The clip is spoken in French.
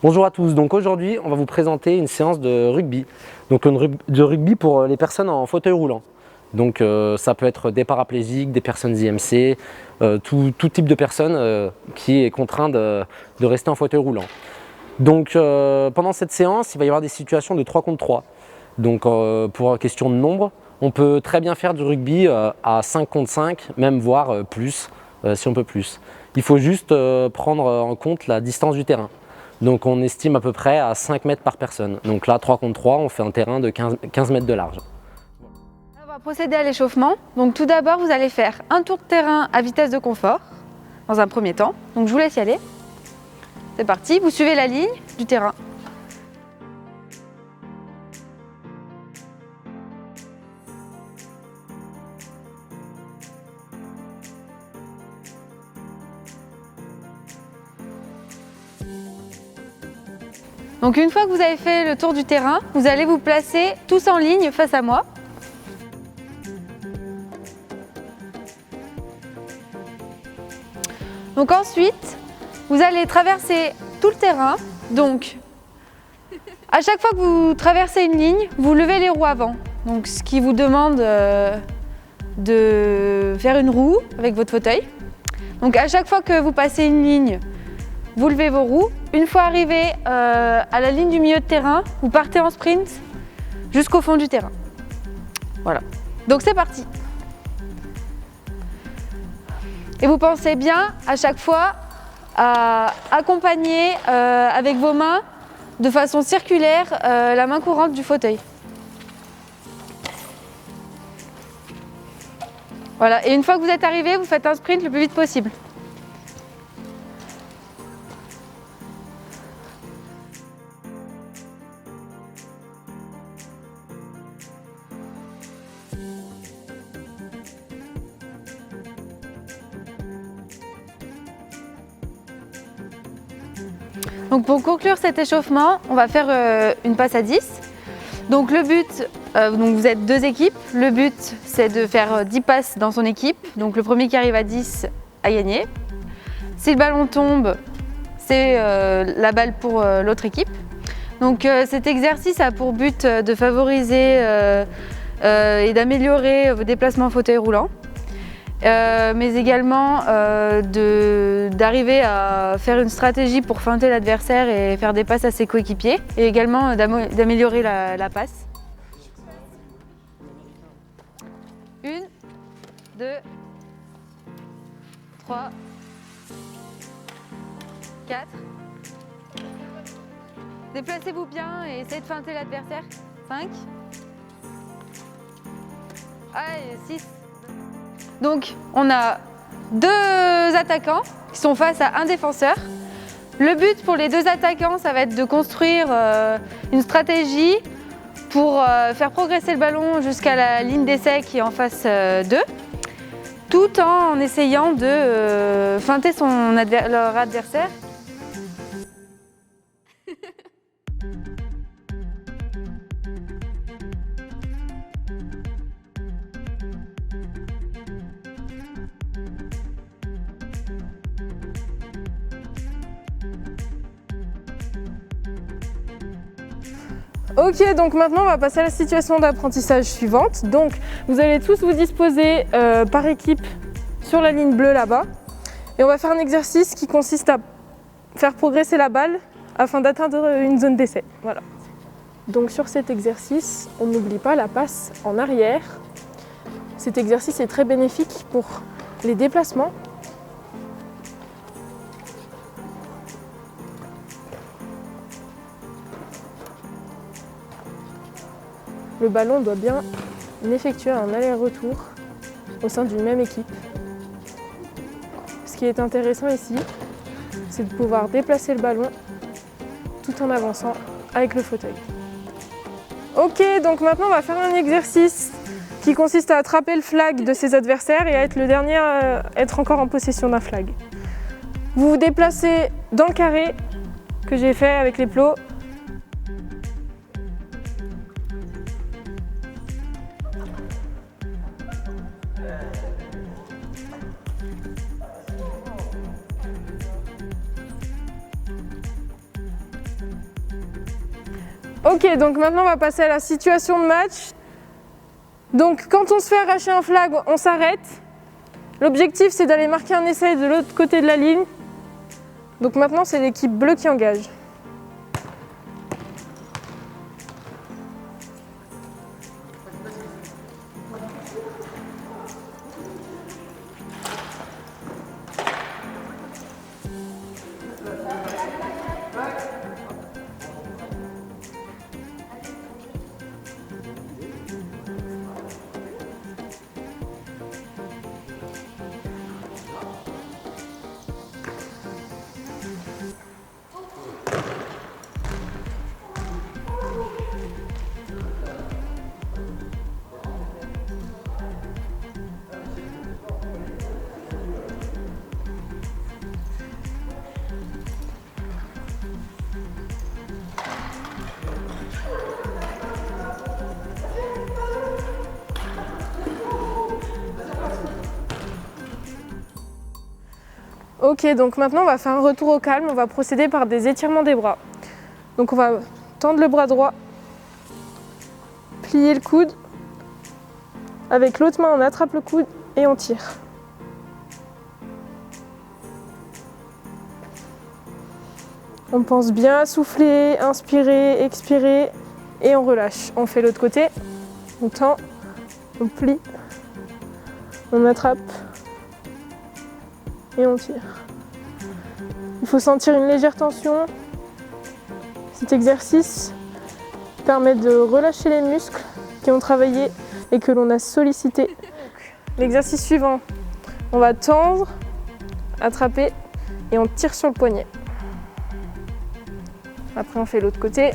Bonjour à tous, donc aujourd'hui on va vous présenter une séance de rugby. Donc de rugby pour les personnes en fauteuil roulant. Donc ça peut être des paraplégiques, des personnes IMC, tout type de personne qui est contraint de rester en fauteuil roulant. Donc pendant cette séance, il va y avoir des situations de 3 contre 3. Donc pour question de nombre, on peut très bien faire du rugby à 5 contre 5, même voire plus, si on peut plus. Il faut juste prendre en compte la distance du terrain. Donc on estime à peu près à 5 mètres par personne. Donc là, 3 contre 3, on fait un terrain de 15 mètres de large. On va procéder à l'échauffement. Donc tout d'abord, vous allez faire un tour de terrain à vitesse de confort, dans un premier temps. Donc je vous laisse y aller. C'est parti, vous suivez la ligne du terrain. Donc une fois que vous avez fait le tour du terrain, vous allez vous placer tous en ligne face à moi. Donc ensuite, vous allez traverser tout le terrain. Donc à chaque fois que vous traversez une ligne, vous levez les roues avant. Donc ce qui vous demande de faire une roue avec votre fauteuil. Donc à chaque fois que vous passez une ligne, vous levez vos roues. Une fois arrivé à la ligne du milieu de terrain, vous partez en sprint jusqu'au fond du terrain. Voilà. Donc c'est parti. Et vous pensez bien à chaque fois à accompagner avec vos mains de façon circulaire la main courante du fauteuil. Voilà. Et une fois que vous êtes arrivé, vous faites un sprint le plus vite possible. Donc pour conclure cet échauffement, on va faire une passe à 10. Donc le but, donc vous êtes deux équipes. Le but, c'est de faire 10 passes dans son équipe. Donc le premier qui arrive à 10 a gagné. Si le ballon tombe, c'est la balle pour l'autre équipe. Donc cet exercice a pour but de favoriser et d'améliorer vos déplacements en fauteuil roulant. Mais également d'arriver à faire une stratégie pour feinter l'adversaire et faire des passes à ses coéquipiers, et également d'améliorer la passe. 1, 2, 3, 4. Déplacez-vous bien et essayez de feinter l'adversaire. 5. Allez, 6. Donc on a deux attaquants qui sont face à un défenseur. Le but pour les deux attaquants, ça va être de construire une stratégie pour faire progresser le ballon jusqu'à la ligne d'essai qui est en face d'eux, tout en essayant de feinter leur adversaire. Ok, donc maintenant on va passer à la situation d'apprentissage suivante. Donc vous allez tous vous disposer par équipe sur la ligne bleue là-bas. Et on va faire un exercice qui consiste à faire progresser la balle afin d'atteindre une zone d'essai. Voilà. Donc sur cet exercice, on n'oublie pas la passe en arrière. Cet exercice est très bénéfique pour les déplacements. Le ballon doit bien effectuer un aller-retour au sein d'une même équipe. Ce qui est intéressant ici, c'est de pouvoir déplacer le ballon tout en avançant avec le fauteuil. Ok, donc maintenant on va faire un exercice qui consiste à attraper le flag de ses adversaires et à être le dernier à être encore en possession d'un flag. Vous vous déplacez dans le carré que j'ai fait avec les plots. Ok, donc maintenant on va passer à la situation de match. Donc quand on se fait arracher un flag, on s'arrête. L'objectif c'est d'aller marquer un essai de l'autre côté de la ligne. Donc maintenant c'est l'équipe bleue qui engage. Ok, donc maintenant on va faire un retour au calme, on va procéder par des étirements des bras. Donc on va tendre le bras droit, plier le coude, avec l'autre main on attrape le coude et on tire. On pense bien à souffler, inspirer, expirer et on relâche. On fait l'autre côté, on tend, on plie, on attrape et on tire. Il faut sentir une légère tension. Cet exercice permet de relâcher les muscles qui ont travaillé et que l'on a sollicités. L'exercice suivant, on va tendre, attraper et on tire sur le poignet. Après on fait l'autre côté.